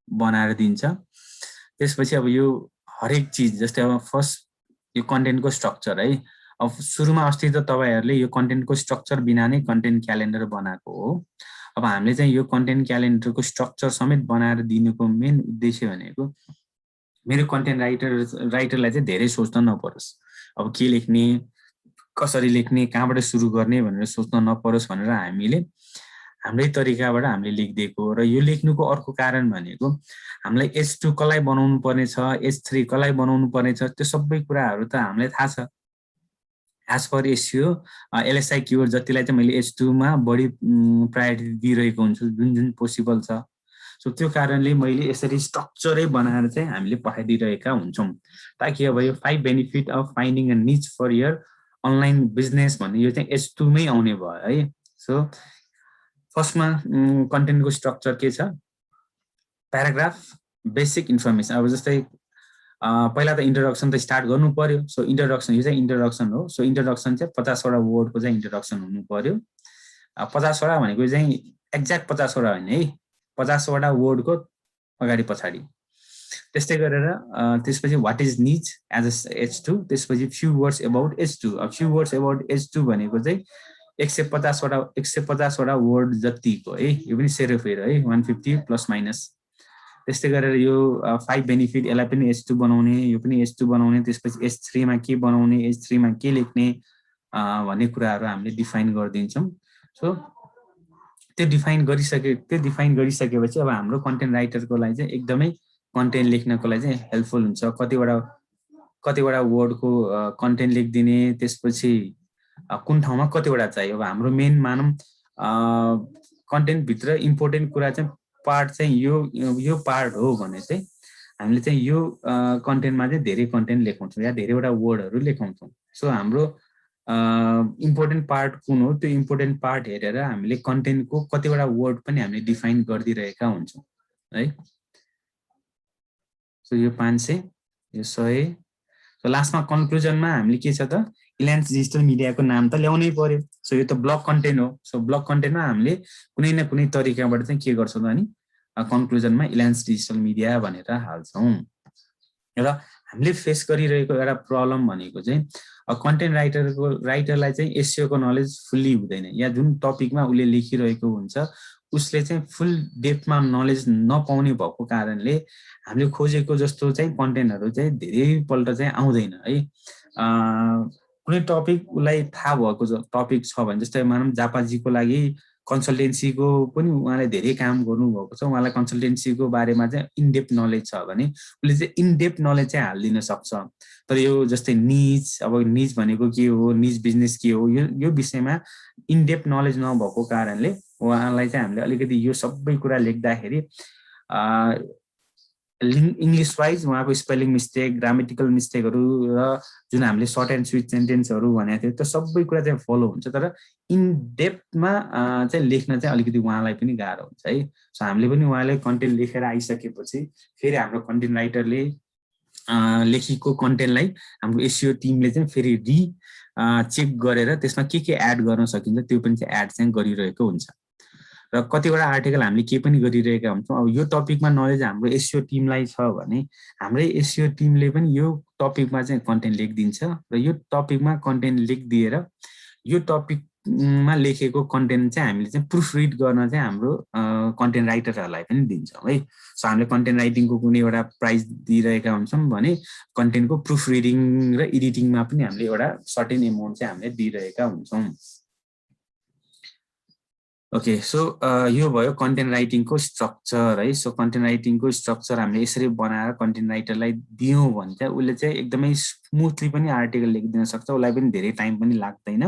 बनाएर दिन्छ। त्यसपछि अब यो हरेक चिज, जस्तै अब फर्स्ट यो कन्टेन्टको स्ट्रक्चर है। अब सुरुमा अस्ति त तपाईहरुले यो कन्टेन्टको स्ट्रक्चर बिना नै कन्टेन्ट क्यालेन्डर बनाएको हो। अब हामीले चाहिँ यो कन्टेन्ट क्यालेन्डरको स्ट्रक्चर समेत बनाएर दिनुको मेन उद्देश्य भनेको मेरो कन्टेन्ट राइटरलाई चाहिँ धेरै सोच्न नपरोस्, अब के लेख्ने, कसरी लेख्ने, कहाँबाट सुरु गर्ने भनेर सोच्न नपरोस् भनेर हामीले हाम्रै तरिकाबाट हामीले लेखिदिएको। र यो लेख्नुको अर्को कारण भनेको हामीलाई H2 कसलाई बनाउनु पर्ने छ, H3 कसलाई बनाउनु पर्ने छ, त्यो सबै कुराहरू त हामीलाई थाहा छ। As per SEO LSI keyword जतिलाई चाहिँ मैले H2 मा बढी प्रायोरिटी दिइरहेको हुन्छु, जुन पोसिबल छ। सो त्यो कारणले मैले यसरी स्ट्रक्चरै बनाएर चाहिँ हामीले पठाइदिइरहेका हुन्छौँ, ताकि अब यो 5 बेनिफिट अफ फाइन्डिङ अ निच फर यर अनलाइन बिजनेस भन्ने यो चाहिँ H2 मै आउने भयो है। सो फर्स्टमा कन्टेन्टको स्ट्रक्चर के छ, प्याराग्राफ, बेसिक इन्फर्मेसन। अब जस्तै पहिला त इन्ट्रोडक्सन त स्टार्ट गर्नु पर्यो। सो इन्ट्रोडक्सन, यो चाहिँ इन्ट्रोडक्सन हो। सो इन्ट्रोडक्सन चाहिँ 50वटा वर्डको चाहिँ इन्ट्रोडक्सन हुनु पर्यो। 50वटा भनेको चाहिँ एक्ज्याक्ट 50वटा होइन है, 50वटा वर्डको अगाडि पछाडि। त्यस्तै गरेर त्यसपछि वाट इज निच एज अ H2, त्यसपछि फ्यु वर्ड्स अबाउट H2। अब फ्यु वर्ड्स अबाउट H2 भनेको चाहिँ 150वटा वर्ड जतिको है, यो पनि सेरोफेर है, 150 प्लस माइनस। त्यस्तै गरेर यो 5 बेनिफिट, यसलाई पनि H2 बनाउने, यो पनि H2 बनाउने, त्यसपछि H3 मा के बनाउने, H3 मा के लेख्ने भन्ने कुराहरू हामीले डिफाइन गरिदिन्छौँ। सो त्यो डिफाइन गरिसकेपछि अब हाम्रो कन्टेन्ट राइटरको लागि चाहिँ एकदमै कन्टेन्ट लेख्नको लागि चाहिँ हेल्पफुल हुन्छ। कतिवटा वर्डको कन्टेन्ट लेखिदिने, त्यसपछि कुन ठाउँमा कतिवटा चाहियो। अब हाम्रो मेन मानौँ कन्टेन्टभित्र इम्पोर्टेन्ट कुरा चाहिँ पार्ट चाहिँ यो पार्ट हो भने चाहिँ हामीले चाहिँ यो कन्टेन्टमा चाहिँ धेरै कन्टेन्ट लेखाउँछौँ या धेरैवटा वर्डहरू लेखाउँछौँ। सो हाम्रो इम्पोर्टेन्ट पार्ट कुन हो, त्यो इम्पोर्टेन्ट पार्ट हेरेर हामीले कन्टेन्टको कतिवटा वर्ड पनि हामीले डिफाइन गरिदिइरहेका हुन्छौँ है। सो यो 500, यो 100। सो लास्टमा कन्क्लुजनमा हामीले के छ त, इलायन्स डिजिटल मिडियाको नाम त ल्याउनै पर्यो। सो यो त ब्लग कन्टेन्ट हो। सो ब्लग कन्टेन्टमा हामीले कुनै न कुनै तरिकाबाट चाहिँ के गर्छौँ भने कन्क्लुजनमा इलायन्स डिजिटल मिडिया भनेर हाल्छौँ। र हामीले फेस गरिरहेको एउटा प्रब्लम भनेको चाहिँ कन्टेन्ट राइटरलाई चाहिँ एसईओ को नलेज फुल्ली हुँदैन, या जुन टपिकमा उसले लेखिरहेको हुन्छ उसले चाहिँ फुल डेप्थमा नलेज नपाउने भएको कारणले हामीले खोजेको जस्तो चाहिँ कन्टेन्टहरू चाहिँ धेरैपल्ट चाहिँ आउँदैन है। कुनै टपिक उसलाई थाहा भएको टपिक छ भने, जस्तै मानौँ जापाजीको लागि कन्सल्टेन्सीको पनि उहाँले धेरै काम गर्नुभएको छ, उहाँलाई कन्सल्टेन्सीको बारेमा चाहिँ इनडेप्थ नलेज छ भने उसले चाहिँ इनडेप्थ नलेज चाहिँ हालिदिन सक्छ। तर यो जस्तै निज, अब निज भनेको के हो, निज बिजनेस के हो, यो विषयमा इनडेप्थ नलेज नभएको कारणले उहाँलाई चाहिँ हामीले अलिकति यो सबै कुरा लेख्दाखेरि इङ्ग्लिस वाइज उहाँको स्पेलिङ मिस्टेक, ग्रामेटिकल मिस्टेकहरू र जुन हामीले सर्ट एन्ड स्विट सेन्टेन्सहरू भनेको थियो त्यो सबै कुरा चाहिँ फलो हुन्छ, तर इन डेप्थमा चाहिँ लेख्न चाहिँ अलिकति उहाँलाई पनि गाह्रो हुन्छ है। सो हामीले पनि उहाँले कन्टेन्ट लेखेर आइसकेपछि फेरि हाम्रो कन्टेन्ट राइटरले लेखेको कन्टेन्टलाई हाम्रो एसईओ टिमले चाहिँ फेरि चेक गरेर त्यसमा के एड गर्न सकिन्छ त्यो पनि चाहिँ एड चाहिँ गरिरहेको हुन्छ। र कतिवटा आर्टिकल हामीले के पनि गरिरहेका हुन्छौँ, अब यो टपिकमा नलेज हाम्रो एसईओ टिमलाई छ भने हाम्रै एसईओ टिमले पनि यो टपिकमा चाहिँ कन्टेन्ट लेखिदिन्छ र यो टपिकमा कन्टेन्ट लेखिदिएर यो टपिकमा लेखेको कन्टेन्ट चाहिँ हामीले चाहिँ प्रुफ रिड गर्न चाहिँ हाम्रो कन्टेन्ट राइटरहरूलाई पनि दिन्छौँ है। सो हामीले कन्टेन्ट राइटिङको कुनै एउटा प्राइज दिइरहेका हुन्छौँ भने कन्टेन्टको प्रुफ रिडिङ र एडिटिङमा पनि हामीले एउटा सर्टेन एमाउन्ट चाहिँ हामीले दिइरहेका हुन्छौँ। ओके, सो यो भयो कन्टेन्ट राइटिङको स्ट्रक्चर है। सो कन्टेन्ट राइटिङको स्ट्रक्चर हामीले यसरी बनाएर कन्टेन्ट राइटरलाई दियौँ भने चाहिँ उसले चाहिँ एकदमै स्मुथली पनि आर्टिकल लेखिदिन सक्छ, उसलाई पनि धेरै टाइम पनि लाग्दैन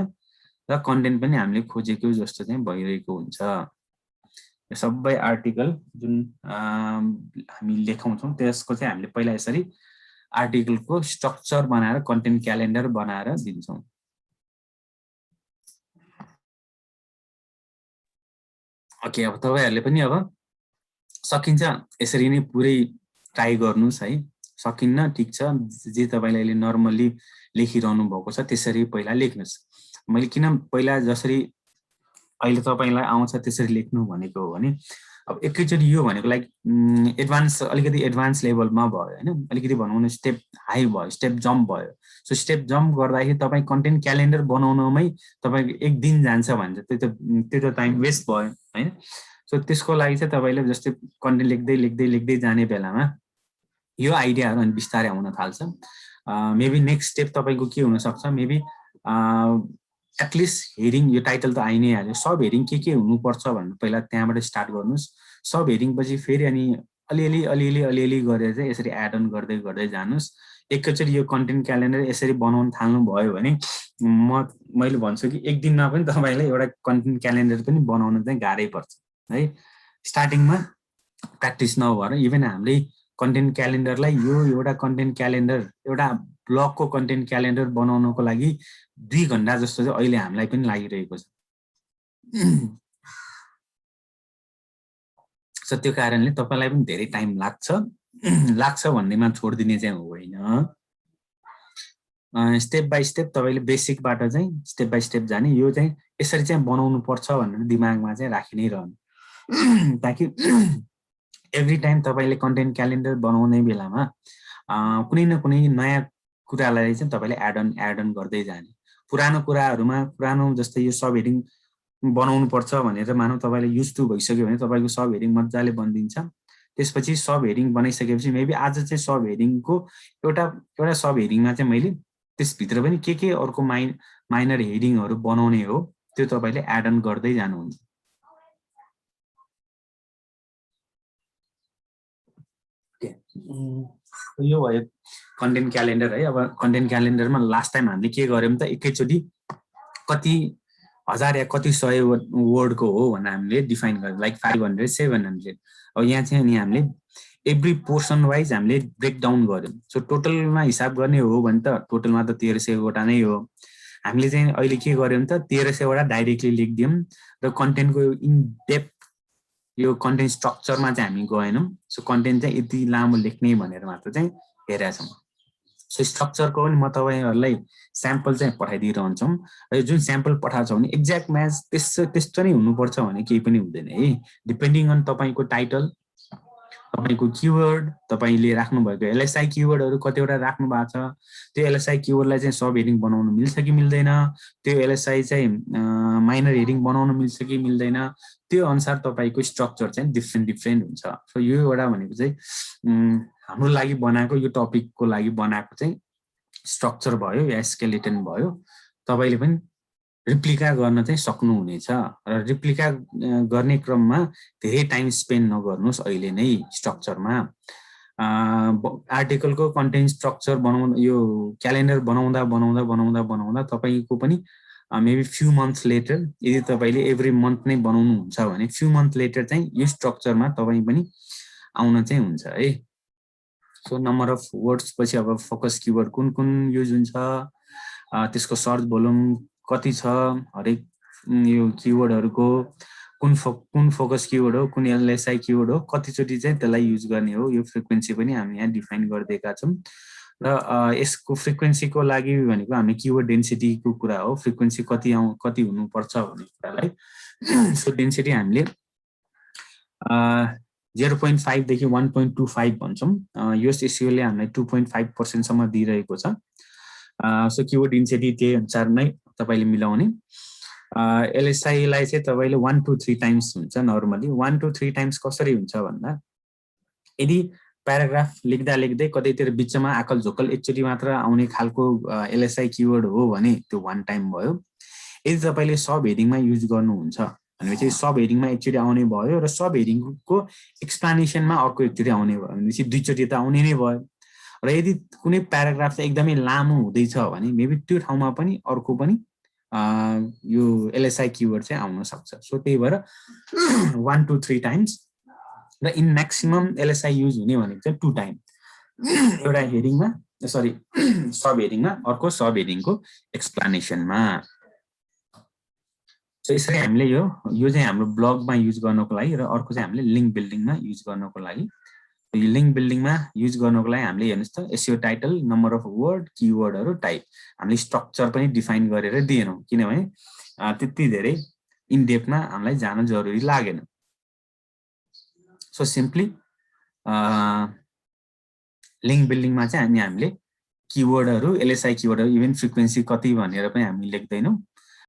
र कन्टेन्ट पनि हामीले खोजेको जस्तो चाहिँ भइरहेको हुन्छ। यो सबै आर्टिकल जुन हामी लेखाउँछौँ त्यसको चाहिँ हामीले पहिला यसरी आर्टिकलको स्ट्रक्चर बनाएर कन्टेन्ट क्यालेन्डर बनाएर दिन्छौँ। ओके, अब तपाईँहरूले पनि अब सकिन्छ यसरी नै पुरै ट्राई गर्नुहोस् है। सकिन्न ठिक छ, जे तपाईँले अहिले नर्मल्ली लेखिरहनु भएको छ त्यसरी पहिला लेख्नुहोस्। मैले किन पहिला जसरी अहिले तपाईँलाई आउँछ त्यसरी लेख्नु भनेको हो भने अब एकैचोटि यो भनेको लाइक एडभान्स, अलिकति एडभान्स लेभलमा भयो होइन, अलिकति भनौँ न स्टेप हाई भयो, स्टेप जम्प भयो। सो स्टेप जम्प गर्दाखेरि तपाईँ कन्टेन्ट क्यालेन्डर बनाउनमै तपाईँको एक दिन जान्छ भने त्यो त टाइम वेस्ट भयो होइन। सो त्यसको लागि चाहिँ तपाईँले जस्तै कन्टेन्ट लेख्दै लेख्दै लेख्दै जाने बेलामा यो आइडियाहरू अनि बिस्तारै आउन थाल्छ। मेबी नेक्स्ट स्टेप तपाईँको के हुनसक्छ, मेबी एटलिस्ट हेडिङ, यो टाइटल त आइ नै हाल्यो, सब हेडिङ के हुनुपर्छ भनेर पहिला त्यहाँबाट स्टार्ट गर्नुहोस्। सब हेडिङ पछि फेरि अनि अलिअलि गरेर चाहिँ यसरी एड अन गर्दै गर्दै जानुहोस्। एकैचोटि यो कन्टेन्ट क्यालेन्डर यसरी बनाउन थाल्नु भयो भने मैले भन्छु कि एक दिनमा पनि तपाईँलाई एउटा कन्टेन्ट क्यालेन्डर पनि बनाउन चाहिँ गाह्रै पर्छ है। स्टार्टिङमा प्र्याक्टिस नभएर इभन हामीले कन्टेन्ट क्यालेन्डरलाई यो एउटा कन्टेन्ट क्यालेन्डर, एउटा ब्लगको कन्टेन्ट क्यालेन्डर बनाउनको लागि 2 घण्टा जस्तो चाहिँ अहिले हामीलाई पनि लागिरहेको छ। सो त्यो कारणले तपाईँलाई पनि धेरै टाइम लाग्छ भन्नेमा छोडिदिने चाहिँ होइन। स्टेप बाई स्टेप तपाईँले बेसिकबाट चाहिँ स्टेप बाई स्टेप जाने, यो चाहिँ यसरी चाहिँ बनाउनु पर्छ भनेर दिमागमा चाहिँ राखि नै रहनु, ताकि एभ्री टाइम तपाईँले कन्टेन्ट क्यालेन्डर बनाउने बेलामा कुनै न कुनै नयाँ कुरालाई चाहिँ तपाईँले एड अन गर्दै जाने। पुरानो कुराहरूमा पुरानो जस्तै यो सब हेडिङ बनाउनु पर्छ भनेर मानौ तपाईँले युज टु भइसक्यो भने तपाईँको सब हेडिङ मजाले बनिदिन्छ। त्यसपछि सब हेडिङ बनाइसकेपछि मेबी आज चाहिँ सब हेडिङको एउटा सब हेडिङमा चाहिँ मैले त्यसभित्र पनि के अर्को माइनर हेडिङहरू बनाउने हो त्यो तपाईँले एड अन गर्दै जानुहुन्छ। यो भयो कन्टेन्ट क्यालेन्डर है। अब कन्टेन्ट क्यालेन्डरमा लास्ट टाइम हामीले के गर्यौँ त, एकैचोटि कति 1000 या कति 100 वर्डको हो भनेर हामीले डिफाइन गर्यौँ, लाइक 500 700। अब यहाँ चाहिँ नि हामीले एभ्री पोर्सन वाइज हामीले ब्रेकडाउन गर्यौँ। सो टोटलमा हिसाब गर्ने हो भने त टोटलमा त 1300 वटा नै हो। हामीले चाहिँ अहिले के गर्यौँ त 1300 वटा डाइरेक्टली लेखिदियौँ र कन्टेन्टको इन डेप्थ यो कन्टेन्ट स्ट्रक्चरमा चाहिँ हामी गएनौँ। सो कन्टेन्ट चाहिँ यति लामो लेख्ने भनेर मात्र चाहिँ हेरेका छौँ। सो स्ट्रक्चरको पनि म तपाईँहरूलाई स्याम्पल चाहिँ पठाइदिइरहन्छौँ र जुन स्याम्पल पठाएको छ भने एक्ज्याक्ट म्याच त्यस्तो नै हुनुपर्छ भने केही पनि हुँदैन है। डिपेन्डिङ अन तपाईँको टाइटल, तपाईको किवर्ड तपाईले राख्नु भएको एलएसआई किवर्डहरु कतिवटा राख्नु भएको छ त्यो एलएसआई किवर्डलाई चाहिँ सब हेडिङ बनाउन मिल्छ कि मिल्दैन त्यो एलएसआई चाहिँ माइनर हेडिङ बनाउन मिल्छ कि मिल्दैन त्यो अनुसार तपाईको स्ट्रक्चर चाहिँ डिफरेन्ट हुन्छ सो यो एउटा भनेको चाहिँ हाम्रो लागि बनाएको यो टपिकको लागि बनाएको चाहिँ स्ट्रक्चर भयो या स्केलेटन भयो तपाईले पनि रिप्लिका गर्न चाहिँ सक्नुहुनेछ र रिप्लिका गर्ने क्रममा धेरै टाइम स्पेन्ड नगर्नुस् अहिले नै स्ट्रक्चरमा आर्टिकलको कन्टेन्ट स्ट्रक्चर बनाउन यो क्यालेन्डर बनाउँदा तपाईको पनि मेबी फ्यु मन्थ्स लेटर यदि तपाईले एभ्री मन्थ नै बनाउनुहुन्छ भने फ्यु मन्थ लेटर चाहिँ यो स्ट्रक्चरमा तपाई पनि आउन चाहिँ हुन्छ है सो नम्बर अफ वर्ड्स पछि अब फोकस किवर्ड कुन युज हुन्छ त्यसको सर्च भोल्युम कति छ हरेक यो किवर्डहरुको कुन फोकस किवर्ड हो कुन एलएसआई किवर्ड हो कतिचोटी चाहिँ त्यसलाई युज गर्ने हो यो फ्रिक्वेन्सी पनि हामी यहाँ डिफाइन गरिदिएका छौं र यसको फ्रिक्वेन्सीको लागि भनेको हामी किवर्ड डेन्सिटीको कुरा हो फ्रिक्वेन्सी कति हुनुपर्छ भन्ने कुरालाई सो डेन्सिटी हामीले 0.5 देखि 1.25 भन्छौं यस एसईओले हामीलाई 2.5% सम्म दिइरहेको छ सो किवर्ड डेन्सिटी त्यही अनुसार नै तपाईले मिलाउने एलएसआई लाई चाहिँ तपाईले 1 to 3 टाइम्स हुन्छ नर्मली 1 to 3 टाइम्स कसरी हुन्छ भन्दा यदि प्याराग्राफ लेख्दै कतैतिर बिचमा आकल झोकल एकचोटी मात्र आउने खालको एलएसआई किवर्ड हो भने त्यो 1 टाइम भयो यदि तपाईले सब हेडिङमा युज गर्नुहुन्छ भनेपछि सब हेडिङमा एकचोटी आउने भयो र सब हेडिङको एक्सप्लेनेसनमा अर्को एकचोटी आउने भयो भनेपछि दुईचोटी त आउने नै भयो र यदि कुनै प्याराग्राफ चाहिँ एकदमै लामो हुँदैछ भने मेबी त्यो ठाउँमा पनि अर्को पनि यो एलएसआई किवर्ड चाहिँ आउन सक्छ सो त्यही भएर 1 to 3 टाइम्स र इन म्याक्सिमम एलएसआई युज हुने भनेको चाहिँ 2 टाइम एउटा हेडिङमा सरी सब हेडिङमा अर्को सब हेडिङको एक्सप्लेनेसनमा सो यसरी हामीले यो चाहिँ हाम्रो ब्लगमा युज गर्नको लागि र अर्को चाहिँ हामीले लिंक बिल्डिङमा युज गर्नको लागि यो लिंक बिल्डिङमा युज गर्नको लागि हामीले हेर्नुस् त SEO title number of word किवर्डहरु टाइप हामीले स्ट्रक्चर पनि डिफाइन गरेर दिएनौं किनभने त्यति धेरै इन डेप्थमा हामीलाई जान जरुरी लागेन सो सिम्पली लिंक बिल्डिङमा चाहिँ हामीले किवर्डहरु एलएसआई किवर्डहरु इभन फ्रिक्वेन्सी कति भनेर पनि हामी लेख्दैनौं